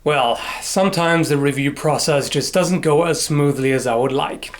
Well, sometimes the review process just doesn't go as smoothly as I would like.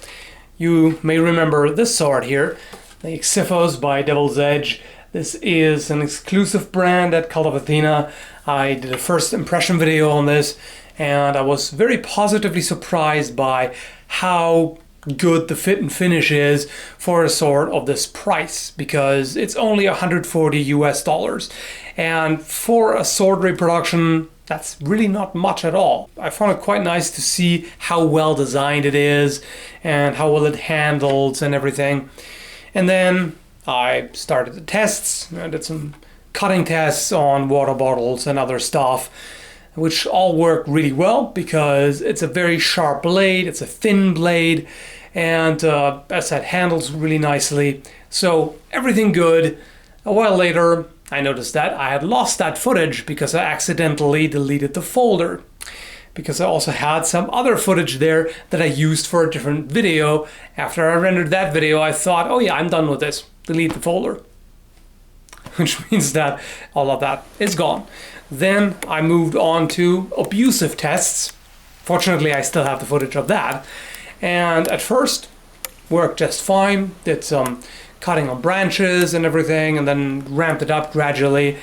You may remember this sword here, the Edge Xiphos by Devil's Edge. This is an exclusive brand at Cult of Athena. I did a first impression video on this, and I was very positively surprised by how good the fit and finish is for a sword of this price, because it's only $140 US. And for a sword reproduction, that's really not much at all. I found it quite nice to see how well designed it is and how well it handles and everything. And then I started the tests. I did some cutting tests on water bottles and other stuff, which all work really well because it's a very sharp blade, it's a thin blade, and as I said, handles really nicely. So everything good. A while later, I noticed that I had lost that footage because I accidentally deleted the folder. Because I also had some other footage there that I used for a different video. After I rendered that video, I thought, oh yeah, I'm done with this. Delete the folder. Which means that all of that is gone. Then I moved on to abusive tests. Fortunately, I still have the footage of that. And at first, worked just fine. Did some cutting on branches and everything, and then ramped it up gradually.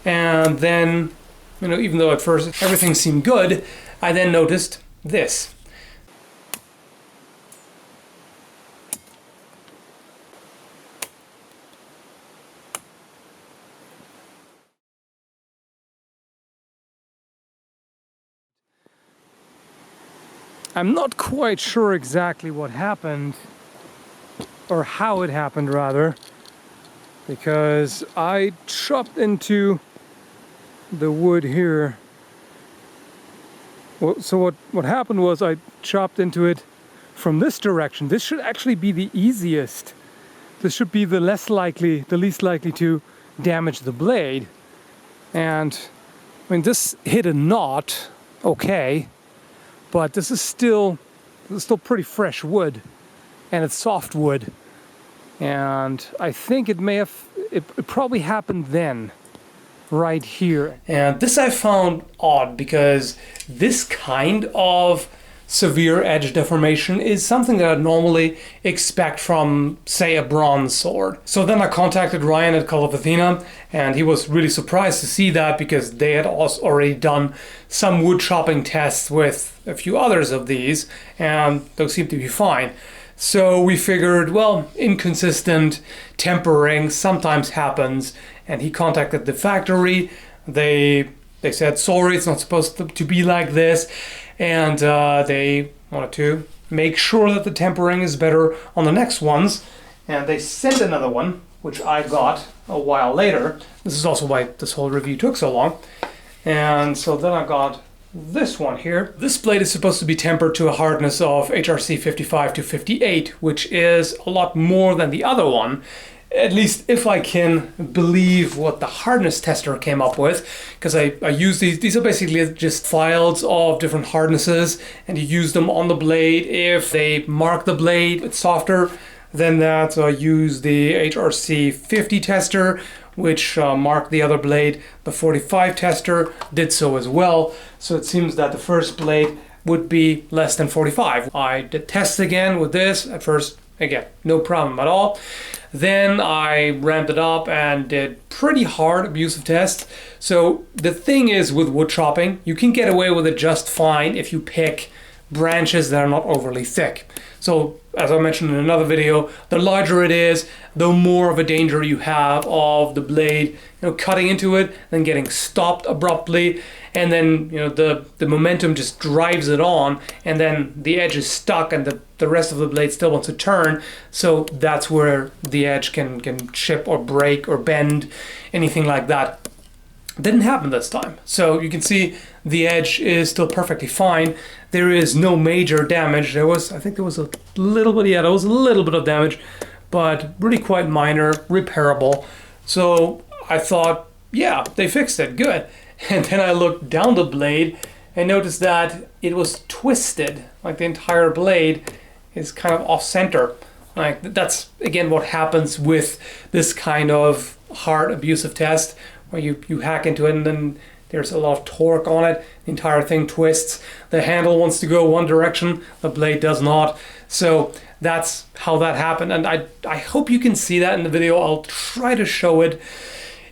And then, even though at first everything seemed good, I then noticed this. I'm not quite sure exactly what happened, or how it happened rather, because I chopped into the wood here. Well, so what happened was I chopped into it from this direction. This should actually be the easiest. This should be the least likely to damage the blade. And this hit a knot, okay, but this is still pretty fresh wood, and it's soft wood. And I think it probably happened then, right here. And this I found odd because this kind of severe edge deformation is something that I'd normally expect from, say, a bronze sword. So then I contacted Ryan at Cult of Athena, and he was really surprised to see that because they had also already done some wood chopping tests with a few others of these, and those seemed to be fine. So we figured, well, inconsistent tempering sometimes happens, and he contacted the factory. They said, sorry, it's not supposed to be like this, and they wanted to make sure that the tempering is better on the next ones, and they sent another one, which I got a while later. This is also why this whole review took so long. And so then I got this one here. This blade is supposed to be tempered to a hardness of HRC 55 to 58, which is a lot more than the other one. At least if I can believe what the hardness tester came up with, because I use these are basically just files of different hardnesses, and you use them on the blade. If they mark the blade it's softer than that, so I use the HRC 50 tester, which marked the other blade. The 45 tester did so as well, so it seems that the first blade would be less than 45. I did tests again with this. At first, again, no problem at all. Then I ramped it up and did pretty hard abusive tests. So the thing is with wood chopping, you can get away with it just fine if you pick branches that are not overly thick. So as I mentioned in another video, the larger it is, the more of a danger you have of the blade cutting into it, then getting stopped abruptly, and then the momentum just drives it on, and then the edge is stuck and the rest of the blade still wants to turn. So that's where the edge can chip or break or bend, anything like that. Didn't happen this time. So you can see the edge is still perfectly fine. There is no major damage. I think there was a little bit of damage, but really quite minor, repairable. So I thought, yeah, they fixed it, good. And then I looked down the blade and noticed that it was twisted, like the entire blade is kind of off center. Like that's again what happens with this kind of hard abusive test, where you hack into it and then there's a lot of torque on it. The entire thing twists. The handle wants to go one direction, the blade does not. So that's how that happened. And I hope you can see that in the video. I'll try to show it.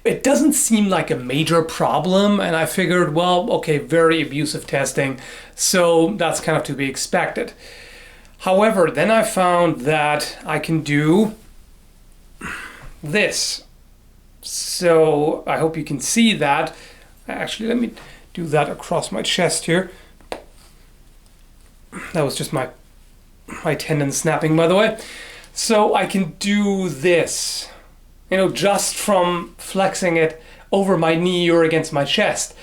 It doesn't seem like a major problem, and I figured, well, okay, very abusive testing, so that's kind of to be expected. However, then I found that I can do this. So I hope you can see that. Actually, let me do that across my chest here. That was just my tendon snapping, by the way. So I can do this, you know, just from flexing it over my knee or against my chest.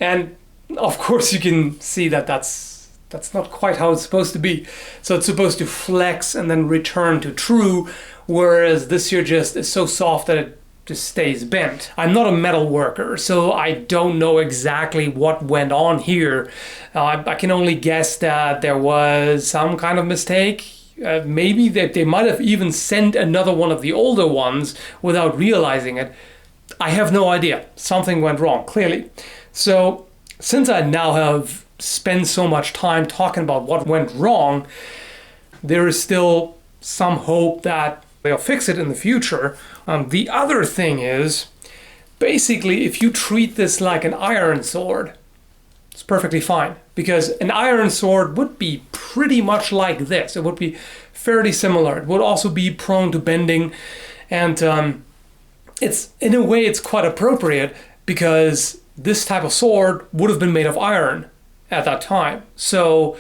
And of course you can see that that's not quite how it's supposed to be. So it's supposed to flex and then return to true, whereas this here just is so soft that it just stays bent. I'm not a metal worker, so I don't know exactly what went on here. I can only guess that there was some kind of mistake. Maybe that they might have even sent another one of the older ones without realizing it. I have no idea. Something went wrong, clearly. So since I now have spent so much time talking about what went wrong, there is still some hope that they'll fix it in the future. The other thing is, basically, if you treat this like an iron sword, it's perfectly fine, because an iron sword would be pretty much like this. It would be fairly similar. It would also be prone to bending, and it's, in a way, it's quite appropriate, because this type of sword would have been made of iron at that time. So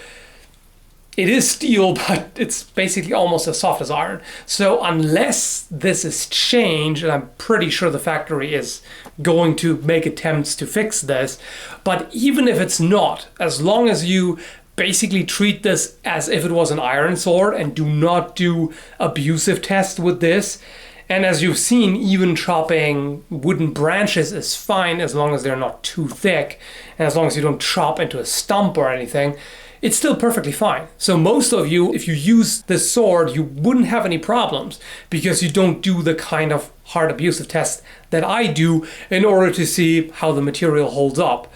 it is steel, but it's basically almost as soft as iron. So unless this is changed, and I'm pretty sure the factory is going to make attempts to fix this, but even if it's not, as long as you basically treat this as if it was an iron sword and do not do abusive tests with this, and as you've seen, even chopping wooden branches is fine as long as they're not too thick, and as long as you don't chop into a stump or anything, it's still perfectly fine. So most of you, if you use this sword, you wouldn't have any problems, because you don't do the kind of hard abusive test that I do in order to see how the material holds up.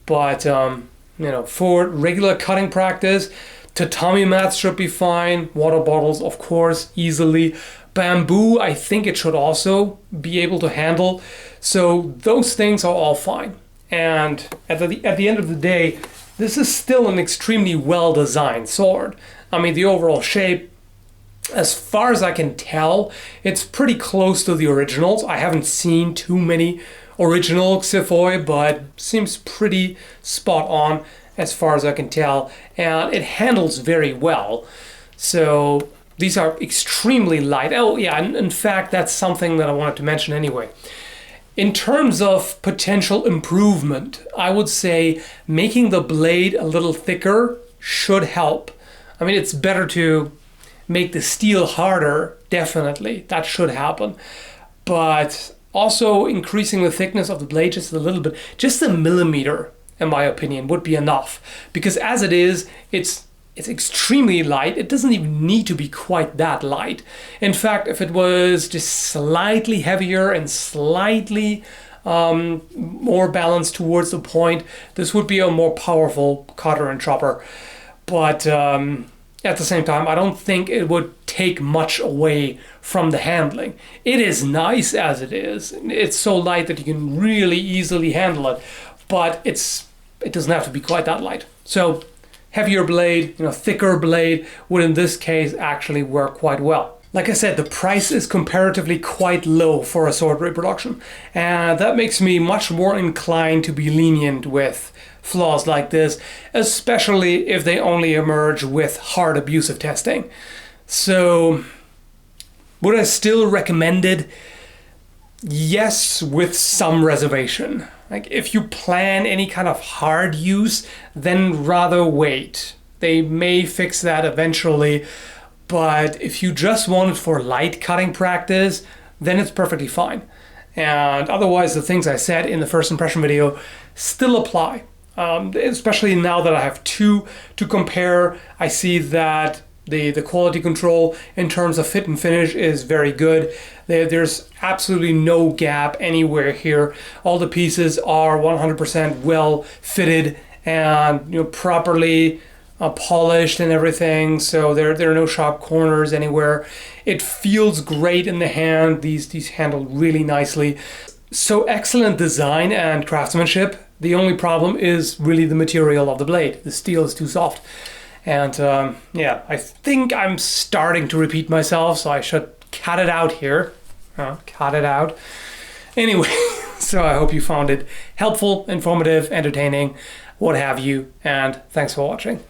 But you know, for regular cutting practice, tatami mats should be fine. Water bottles, of course, easily. Bamboo, I think it should also be able to handle. So those things are all fine. And at the end of the day, this is still an extremely well-designed sword. I mean, the overall shape, as far as I can tell, it's pretty close to the originals. I haven't seen too many original Xiphoi, but seems pretty spot on as far as I can tell. And it handles very well. So these are extremely light. Oh yeah, and in fact, that's something that I wanted to mention anyway. In terms of potential improvement, I would say making the blade a little thicker should help. I mean, it's better to make the steel harder, definitely. That should happen. But also increasing the thickness of the blade just a little bit, just a millimeter, in my opinion, would be enough. Because as it is, it's extremely light. It doesn't even need to be quite that light. In fact, if it was just slightly heavier and slightly more balanced towards the point, this would be a more powerful cutter and chopper. But at the same time, I don't think it would take much away from the handling. It is nice as it is. It's so light that you can really easily handle it, but it doesn't have to be quite that light. So heavier blade, thicker blade would in this case actually work quite well. Like I said, the price is comparatively quite low for a sword reproduction, and that makes me much more inclined to be lenient with flaws like this, especially if they only emerge with hard abusive testing. So, would I still recommend it? Yes, with some reservation. Like, if you plan any kind of hard use, then rather wait. They may fix that eventually, but if you just want it for light cutting practice, then it's perfectly fine. And otherwise, the things I said in the first impression video still apply. Especially now that I have two to compare, I see that The quality control in terms of fit and finish is very good. There's absolutely no gap anywhere here. All the pieces are 100% well fitted and properly polished and everything, so there are no sharp corners anywhere. It feels great in the hand. These handle really nicely. So excellent design and craftsmanship. The only problem is really the material of the blade. The steel is too soft. And yeah, I think I'm starting to repeat myself, so I should cut it out here. Cut it out. Anyway, so I hope you found it helpful, informative, entertaining, what have you, and thanks for watching.